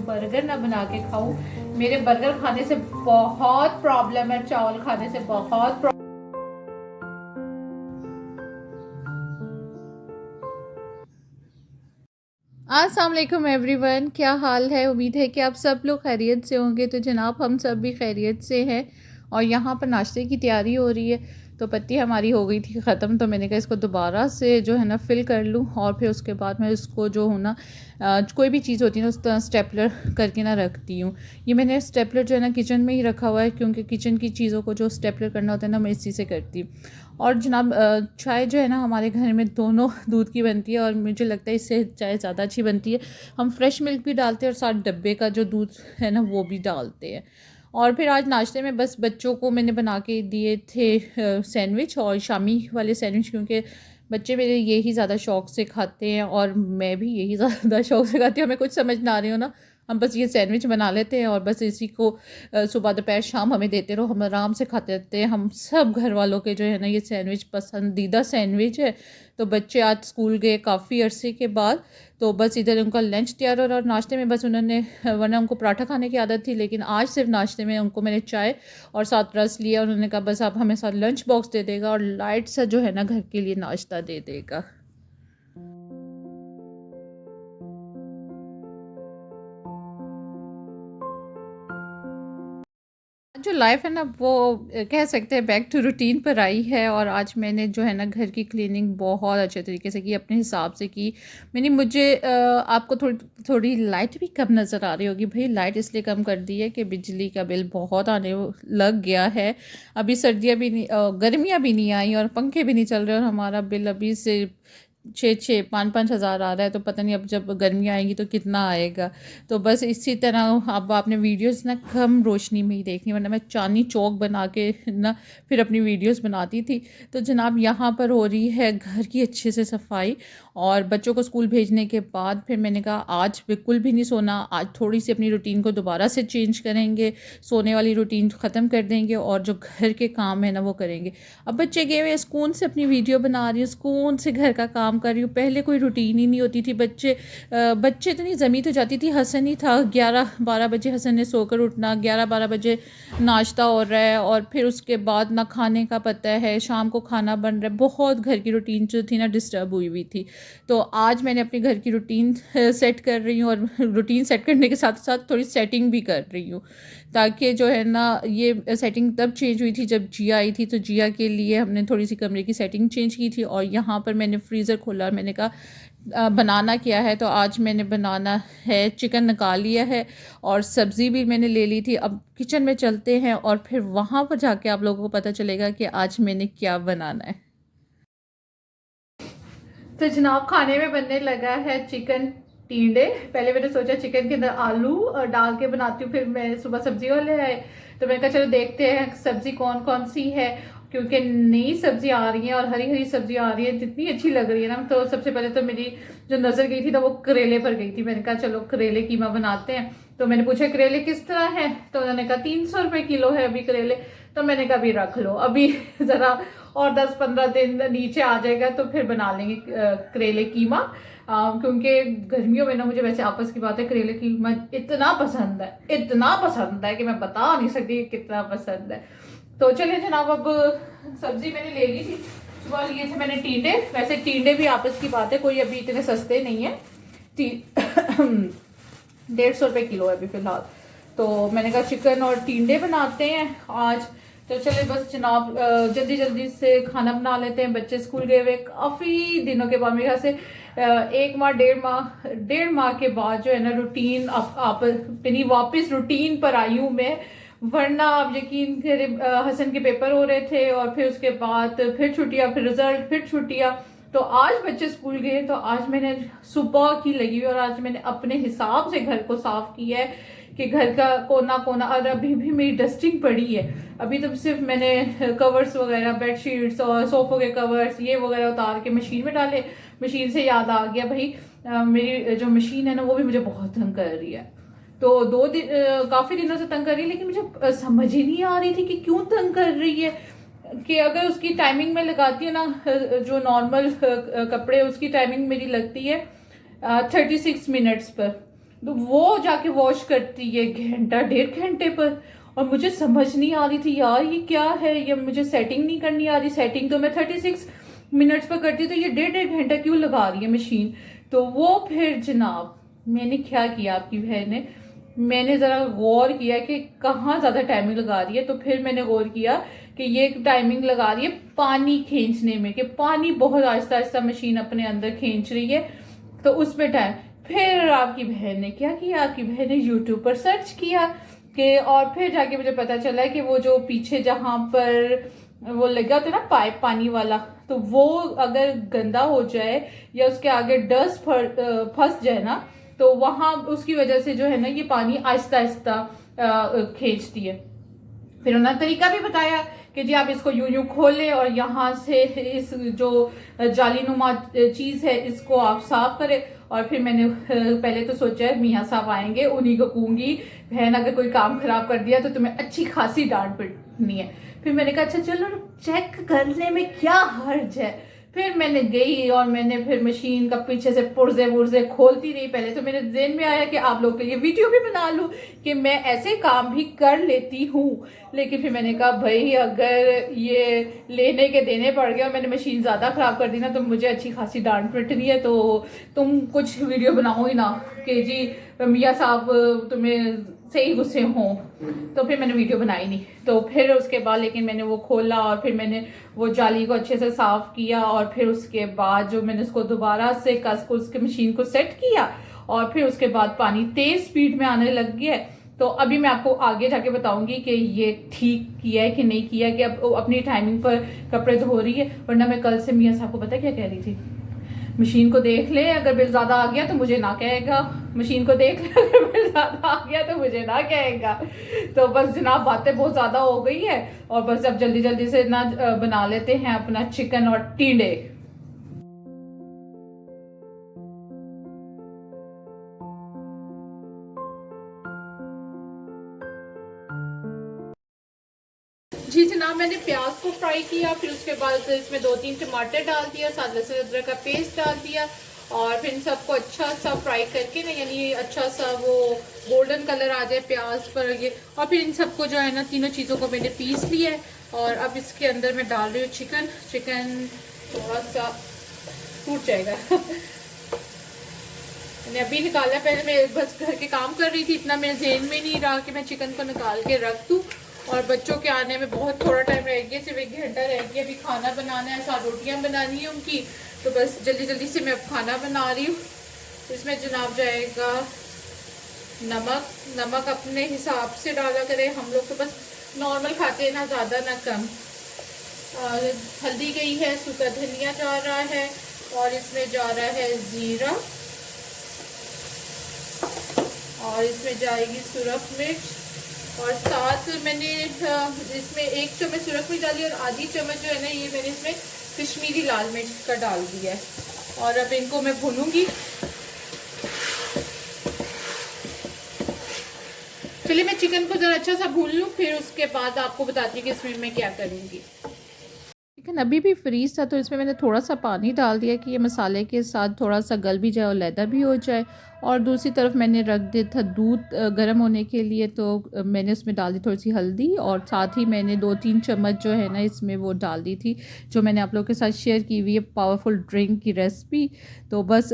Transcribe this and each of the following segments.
Burger ना बना के खाऊं, मेरे बर्गर खाने से बहुत प्रॉब्लम है, चावल खाने से बहुत अस्सलाम वालेकुम एवरीवन, क्या हाल है। उम्मीद है कि आप सब लोग खैरियत से होंगे। तो जनाब हम सब भी खैरियत से हैं और यहाँ पर नाश्ते की तैयारी हो रही है। तो पत्ती हमारी हो गई थी ख़त्म, तो मैंने कहा इसको दोबारा से जो है ना फिल कर लूँ और फिर उसके बाद मैं इसको जो हूँ ना कोई भी चीज़ होती है ना उस तरह स्टेपलर करके ना रखती हूँ। ये मैंने स्टेपलर जो है ना किचन में ही रखा हुआ है, क्योंकि किचन की चीज़ों को जो स्टेपलर करना होता है ना मैं इसी से करती हूँ। और जनाब चाय जो है ना हमारे घर में दोनों दूध की बनती है और मुझे लगता है इससे चाय ज़्यादा अच्छी बनती है। हम फ्रेश मिल्क भी डालते हैं और साथ डब्बे का जो दूध है ना वो भी डालते हैं। और फिर आज नाश्ते में बस बच्चों को मैंने बना के दिए थे सैंडविच और शामी वाले सैंडविच, क्योंकि बच्चे मेरे यही ज़्यादा शौक़ से खाते हैं और मैं भी यही ज़्यादा शौक़ से खाती हूँ। हमें कुछ समझ ना आ रही हो ना, हम बस ये सैंडविच बना लेते हैं और बस इसी को सुबह दोपहर शाम हमें देते रहो, हम आराम से खाते रहते हैं। हम सब घर वालों के जो है ना ये सैंडविच पसंदीदा सैंडविच है। तो बच्चे आज स्कूल गए काफ़ी अरसे के बाद, तो बस इधर उनका लंच तैयार हो रहा और नाश्ते में बस उन्होंने, वरना उनको पराठा खाने की आदत थी, लेकिन आज सिर्फ नाश्ते में उनको मैंने चाय और साथ रस लिया। उन्होंने कहा बस आप हमें साथ लंच बॉक्स दे देगा और लाइट सा जो है ना घर के लिए नाश्ता दे देगा। जो लाइफ है ना वो कह सकते हैं बैक टू रूटीन पर आई है। और आज मैंने जो है ना घर की क्लीनिंग बहुत अच्छे तरीके से की, अपने हिसाब से की। मैंने मुझे आपको थोड़ी थोड़ी लाइट भी कम नज़र आ रही होगी। भाई लाइट इसलिए कम कर दी है कि बिजली का बिल बहुत आने लग गया है। अभी सर्दियाँ भी नहीं, गर्मियाँ भी नहीं आई और पंखे भी नहीं चल रहे और हमारा बिल अभी से 6-5 हज़ार आ रहा है। तो पता नहीं अब जब गर्मियाँ आएंगी तो कितना आएगा। तो बस इसी तरह अब आपने वीडियोस ना कम रोशनी में ही देखनी, वरना मैं चांदनी चौक बना के ना फिर अपनी वीडियोस बनाती थी। तो जनाब यहाँ पर हो रही है घर की अच्छे से सफाई और बच्चों को स्कूल भेजने के बाद फिर मैंने कहा आज बिल्कुल भी नहीं सोना, आज थोड़ी सी अपनी रूटीन को दोबारा से चेंज करेंगे, सोने वाली रूटीन ख़त्म कर देंगे और जो घर के काम है ना वो करेंगे। अब बच्चे गए हुए सुकून से अपनी वीडियो बना रही हूँ, सुकून से घर का काम कर रही हूँ। पहले कोई रूटीन ही नहीं होती थी। बच्चे तो नहीं, ज़मी तो जाती थी। हसन ही था, 11-12 बजे हसन ने सोकर उठना, 11-12 बजे नाश्ता हो रहा है और फिर उसके बाद ना खाने का पता है, शाम को खाना बन रहा है। बहुत घर की रूटीन जो थी ना डिस्टर्ब हुई हुई थी। तो आज मैंने अपने घर की रूटीन सेट कर रही हूँ और रूटीन सेट करने के साथ साथ थोड़ी सेटिंग भी कर रही हूँ, ताकि जो है ना ये सेटिंग तब चेंज हुई थी जब जिया आई थी। तो जिया के लिए हमने थोड़ी सी कमरे की सेटिंग चेंज की थी और यहाँ पर मैंने फ्रीज़र खोला और मैंने कहा बनाना क्या है। तो आज मैंने बनाना है, चिकन निकाल लिया है और सब्ज़ी भी मैंने ले ली थी। अब किचन में चलते हैं और फिर वहाँ पर जाके आप लोगों को पता चलेगा कि आज मैंने क्या बनाना है। तो जनाब खाने में बनने लगा है चिकन टिंडे। पहले मैंने सोचा चिकन के अंदर आलू डाल के बनाती हूँ, फिर मैं सुबह सब्जी वाले आए तो मैंने कहा चलो देखते हैं सब्जी कौन कौन सी है, क्योंकि नई सब्जी आ रही है और हरी हरी सब्जी आ रही है, जितनी अच्छी लग रही है ना। तो सबसे पहले तो मेरी जो नज़र गई थी ना वो करेले पर गई थी। मैंने कहा चलो करेले कीमा बनाते हैं। तो मैंने पूछा करेले किस तरह है, तो उन्होंने कहा 300 रुपये किलो है अभी करेले। तो मैंने कहा अभी रख लो, अभी ज़रा और 10-15 दिन नीचे आ जाएगा तो फिर बना लेंगे करेले कीमा। क्योंकि गर्मियों में ना मुझे वैसे आपस की बात है करेले कीमा इतना पसंद है, इतना पसंद है कि मैं बता नहीं सकती कितना पसंद है। तो चलिए जनाब अब सब्जी मैंने ले ली थी, सुबह लिए थे मैंने टींडे। वैसे टींडे भी आपस की बात है कोई अभी इतने सस्ते नहीं है, 150 रुपये किलो है अभी फ़िलहाल। तो मैंने कहा चिकन और टींडे बनाते हैं आज। तो चले बस जनाब जल्दी जल्दी से खाना बना लेते हैं। बच्चे स्कूल गए हुए काफ़ी दिनों के बाद, मेरे ख्याल से 1 माह 1.5 माह के बाद जो है ना रूटीन आप अपनी वापस रूटीन पर आई हूँ मैं। वरना आप यकीन करें हसन के पेपर हो रहे थे और फिर उसके बाद फिर छुट्टियाँ, फिर रिजल्ट, फिर छुट्टियाँ। तो आज बच्चे स्कूल गए तो आज मैंने सुबह की लगी हुई और आज मैंने अपने हिसाब से घर को साफ किया है कि घर का कोना कोना। और अभी भी मेरी डस्टिंग पड़ी है। अभी तो सिर्फ मैंने कवर्स वगैरह, बेडशीट्स और सोफ़ों के कवर्स ये वगैरह उतार के मशीन में डाले। मशीन से याद आ गया भाई मेरी जो मशीन है ना वो भी मुझे बहुत तंग कर रही है। तो 2 दिन काफ़ी दिनों से तंग कर रही है, लेकिन मुझे समझ ही नहीं आ रही थी कि क्यों तंग कर रही है। कि अगर उसकी टाइमिंग में लगाती हूँ ना, जो नॉर्मल कपड़े उसकी टाइमिंग मेरी लगती है 36 मिनट्स पर, तो वो जाके वॉश करती है घंटा 1.5 घंटे पर। और मुझे समझ नहीं आ रही थी यार ये क्या है, ये मुझे सेटिंग नहीं करनी आ रही। सेटिंग तो मैं 36 मिनट्स पर करती, तो ये 1.5 घंटा क्यों लगा रही है मशीन। तो वो फिर जनाब मैंने क्या किया, आपकी बहन ने, मैंने ज़रा गौर किया कि कहाँ ज़्यादा टाइमिंग लगा रही है। तो फिर मैंने गौर किया कि ये टाइमिंग लगा रही है पानी खींचने में, कि पानी बहुत आहिस्ता आहिस्ता मशीन अपने अंदर खींच रही है, तो उसमें टाइम। फिर आपकी बहन ने क्या किया, आपकी बहन ने यूट्यूब पर सर्च किया कि, और फिर जाके मुझे पता चला कि वो जो पीछे जहाँ पर वो लगा होता है ना पाइप पानी वाला, तो वो अगर गंदा हो जाए या उसके आगे डस्ट फंस जाए ना, तो वहाँ उसकी वजह से जो है ना ये पानी आहिस्ता आहिस्ता खींचती है। फिर उन्होंने तरीका भी बताया कि जी आप इसको यूं यूं खोलें और यहाँ से इस जो जालीनुमा चीज़ है इसको आप साफ करें। और फिर मैंने पहले तो सोचा मियाँ साहब आएंगे, उन्हीं को कहूँगी बहन अगर कोई काम खराब कर दिया तो तुम्हें अच्छी खासी डांट पिटनी है। फिर मैंने कहा अच्छा चलो चेक करने में क्या हर्ज है। फिर मैंने गई और मैंने फिर मशीन का पीछे से पुर्जे वुर्जे खोलती रही। पहले तो मेरे ज़हन में आया कि आप लोग के लिए वीडियो भी बना लूँ कि मैं ऐसे काम भी कर लेती हूँ, लेकिन फिर मैंने कहा भाई अगर ये लेने के देने पड़ गए और मैंने मशीन ज़्यादा ख़राब कर दी ना तो मुझे अच्छी खासी डांट पिटनी है, तो तुम कुछ वीडियो बनाओ ही ना कि जी मियाँ साहब तुम्हें सही गुस्से हों। तो फिर मैंने वीडियो बनाई नहीं। तो फिर उसके बाद लेकिन मैंने वो खोला और फिर मैंने वो जाली को अच्छे से साफ़ किया और फिर उसके बाद जो मैंने उसको दोबारा से कस को उसके मशीन को सेट किया और फिर उसके बाद पानी तेज़ स्पीड में आने लग गया। तो अभी मैं आपको आगे जाके बताऊंगी कि ये ठीक किया है कि नहीं किया, कि अब अपनी टाइमिंग पर कपड़े धो रही है। वरना मैं कल से मियाँ साहब को पता क्या कह रही थी, मशीन को देख ले अगर बिल ज़्यादा आ गया तो मुझे ना कहेगा, मशीन को देख ले अगर बिल ज़्यादा आ गया तो मुझे ना कहेगा। तो बस जनाब बातें बहुत ज़्यादा हो गई है और बस अब जल्दी जल्दी से ना बना लेते हैं अपना चिकन और टींडे। जी जनाब मैंने प्याज को फ्राई किया, फिर उसके बाद इसमें 2-3 टमाटर डाल दिया, साथ लहसुन अदरक का पेस्ट डाल दिया और फिर इन सबको अच्छा सा फ्राई करके ना, यानी अच्छा सा वो गोल्डन कलर आ जाए प्याज पर ये। और फिर इन सबको जो है ना तीनों चीज़ों को मैंने पीस लिया है और अब इसके अंदर मैं डाल रही हूँ चिकन। चिकन थोड़ा सा टूट जाएगा मैंने अभी निकाला, पहले मैं बस घर के काम कर रही थी, इतना मेरे ज़हन में नहीं रहा कि मैं चिकन को निकाल के रख दूँ। और बच्चों के आने में बहुत थोड़ा टाइम रह गया, सिर्फ 1 घंटा रह गया। अभी खाना बनाना है, साथ रोटियां बनानी है उनकी, तो बस जल्दी जल्दी से मैं अब खाना बना रही हूँ। इसमें जनाब जाएगा नमक। नमक अपने हिसाब से डाला करें, हम लोग तो बस नॉर्मल खाते हैं, ना ज़्यादा ना कम। और हल्दी गई है, सूखा धनिया जा रहा है और इसमें जा रहा है ज़ीरा और इसमें जाएगी सुरख मिर्च और साथ मैंने इसमें 1 चम्मच सुरख मिर्च डाली और आधी चम्मच जो है ना ये मैंने इसमें कश्मीरी लाल मिर्च का डाल दिया है। और अब इनको मैं भूनूंगी। चलिए मैं चिकन को ज़रा अच्छा सा भून लूँ, फिर उसके बाद आपको बताती हूँ कि इसमें मैं क्या करूँगी। चिकन अभी भी फ्रीज था तो इसमें मैंने थोड़ा सा पानी डाल दिया कि ये मसाले के साथ थोड़ा सा गल भी जाए और लैदा भी हो जाए। और दूसरी तरफ मैंने रख दिया था दूध गर्म होने के लिए, तो मैंने उसमें डाल दी थोड़ी सी हल्दी और साथ ही मैंने 2-3 चम्मच जो है ना इसमें वो डाल दी थी जो मैंने आप लोगों के साथ शेयर की हुई है पावरफुल ड्रिंक की रेसिपी। तो बस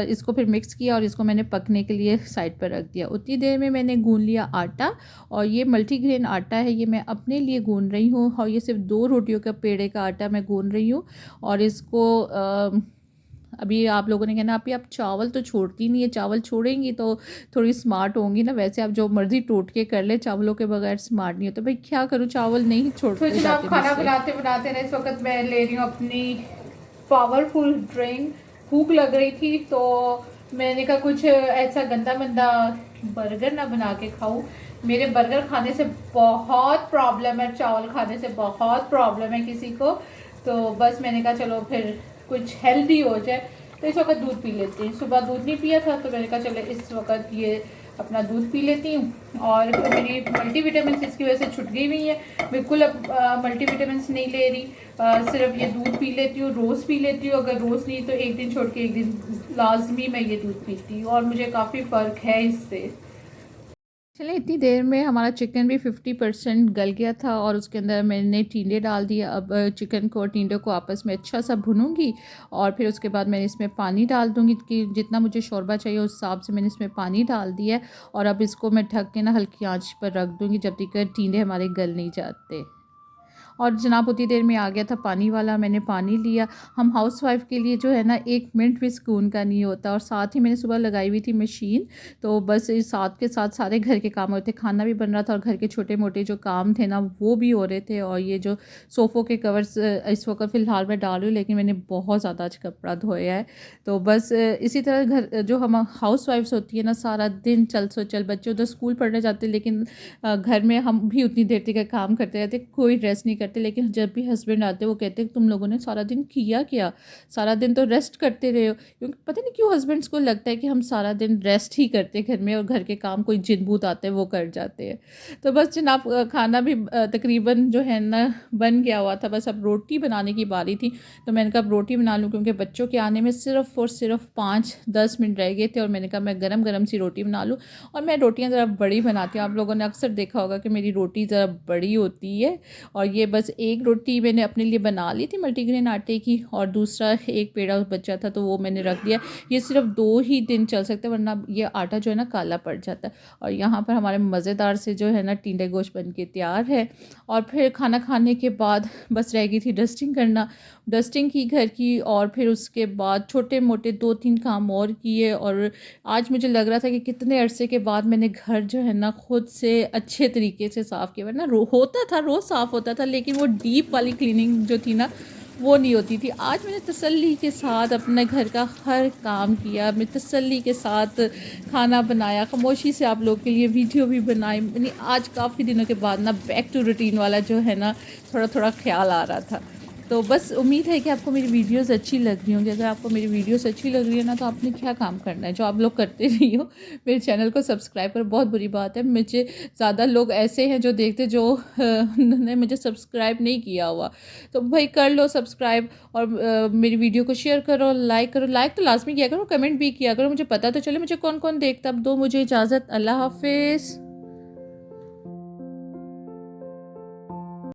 इसको फिर मिक्स किया और इसको मैंने पकने के लिए साइड पर रख दिया। उतनी देर में मैंने गूंद लिया आटा और ये मल्टीग्रेन आटा है, ये मैं अपने लिए गूंद रही हूँ और ये सिर्फ 2 रोटियों का पेड़े का आटा मैं गूंद रही हूँ। और इसको अभी आप लोगों ने कहना आप चावल तो छोड़ती नहीं है, चावल छोड़ेंगी तो थोड़ी स्मार्ट होंगी ना, वैसे आप जो मर्जी टोट के कर ले, चावलों के बगैर स्मार्ट नहीं होता। भाई क्या करूँ, चावल नहीं छोड़ते जाते। खाना बनाते बनाते ना इस वक्त मैं ले रही हूँ अपनी पावरफुल ड्रिंक। भूख लग रही थी तो मैंने कहा कुछ ऐसा गंदा मंदा बर्गर ना बना के खाऊं। मेरे बर्गर खाने से बहुत प्रॉब्लम है, चावल खाने से बहुत प्रॉब्लम है किसी को, तो बस मैंने कहा चलो फिर कुछ हेल्दी हो जाए। तो इस वक्त दूध पी लेती हूँ, सुबह दूध नहीं पिया था तो मैंने कहा चलो इस वक्त ये अपना दूध पी लेती हूँ। और तो मेरी मल्टीविटामिन इसकी वजह से छूट गई हुई है, बिल्कुल अब मल्टीविटामिन नहीं ले रही। सिर्फ ये दूध पी लेती हूँ, रोज़ पी लेती हूँ। अगर रोज़ नहीं तो एक दिन छोड़ के एक दिन लाजमी मैं ये दूध पीती हूँ, और मुझे काफ़ी फ़र्क है इससे। चले, इतनी देर में हमारा चिकन भी 50% गल गया था, और उसके अंदर मैंने टींडे डाल दिया। अब चिकन को और टींडे को आपस में अच्छा सा भूनूंगी, और फिर उसके बाद मैंने इसमें पानी डाल दूंगी कि जितना मुझे शोरबा चाहिए उस हिसाब से मैंने इसमें पानी डाल दिया है। और अब इसको मैं ढक के ना हल्की आंच पर रख दूंगी जब तक टींडे हमारे गल नहीं जाते। और जनाब उतनी देर में आ गया था पानी वाला, मैंने पानी लिया। हम हाउस वाइफ के लिए जो है ना 1 मिनट भी सुकून का नहीं होता। और साथ ही मैंने सुबह लगाई हुई थी मशीन, तो बस इस साथ के साथ सारे घर के काम होते, खाना भी बन रहा था और घर के छोटे मोटे जो काम थे ना वो भी हो रहे थे। और ये जो सोफ़ों के कवर्स इस वक्त फ़िलहाल मैं डाल रही हूँ, लेकिन मैंने बहुत ज़्यादा आज कपड़ा धोया है। तो बस इसी तरह घर जो हम हाउस वाइफ्स होती है ना, सारा दिन चल सो चल, बच्चे उधर स्कूल पढ़ने जाते, लेकिन घर में हम भी उतनी देर तक काम करते रहते, कोई रेस्ट नहीं करते। लेकिन जब भी हस्बैंड आते वो कहते हैं तुम लोगों ने सारा दिन किया क्या, सारा दिन तो रेस्ट करते रहे हो। क्योंकि पता नहीं क्यों हस्बैंड्स को लगता है कि हम सारा दिन रेस्ट ही करते घर में, और घर के काम कोई जिन भूत आते हैं वो कर जाते हैं। तो बस जनाब खाना भी तकरीबन जो है ना बन गया हुआ था, बस अब रोटी बनाने की बारी थी। तो मैंने कहा अब रोटी बना लूँ, क्योंकि बच्चों के आने में सिर्फ और सिर्फ 5-10 मिनट रह गए थे। और मैंने कहा मैं गरम गरम सी रोटी बना लूँ। और मैं रोटियां ज़रा बड़ी बनाती हूँ, आप लोगों ने अक्सर देखा होगा कि मेरी रोटी ज़रा बड़ी होती है। और ये बस एक रोटी मैंने अपने लिए बना ली थी मल्टीग्रेन आटे की, और दूसरा एक पेड़ा बचा था तो वो मैंने रख दिया। ये सिर्फ 2 ही दिन चल सकते हैं, वरना ये आटा जो है ना काला पड़ जाता है। और यहाँ पर हमारे मज़ेदार से जो है ना टींडे गोश्त बन के तैयार है। और फिर खाना खाने के बाद बस रह गई थी डस्टिंग करना, डस्टिंग की घर की। और फिर उसके बाद छोटे मोटे 2-3 काम और किए। और आज मुझे लग रहा था कि कितने अरसे के बाद मैंने घर जो है ना खुद से अच्छे तरीके से साफ़ किया। वरना होता था, रोज़ साफ़ होता था, लेकिन वो डीप वाली क्लीनिंग जो थी ना वो नहीं होती थी। आज मैंने तसल्ली के साथ अपने घर का हर काम किया, मैं तसल्ली के साथ खाना बनाया, खामोशी से आप लोग के लिए वीडियो भी बनाई। यानी आज काफ़ी दिनों के बाद ना बैक टू रूटीन वाला जो है ना थोड़ा थोड़ा ख्याल आ रहा था। तो बस उम्मीद है कि आपको मेरी वीडियोस अच्छी लग रही होंगी। अगर आपको मेरी वीडियोस अच्छी लग रही है ना, तो आपने क्या काम करना है जो आप लोग करते नहीं हो, मेरे चैनल को सब्सक्राइब करो। बहुत बुरी बात है, मुझे ज़्यादा लोग ऐसे हैं जो देखते जो उन्होंने मुझे सब्सक्राइब नहीं किया हुआ। तो भाई कर लो सब्सक्राइब, और मेरी वीडियो को शेयर करो, लाइक करो। लाइक तो लाजमी किया करो, कमेंट भी किया करो, मुझे पता तो चले मुझे कौन कौन देखता। अब दो मुझे इजाज़त, अल्लाह हाफिज़।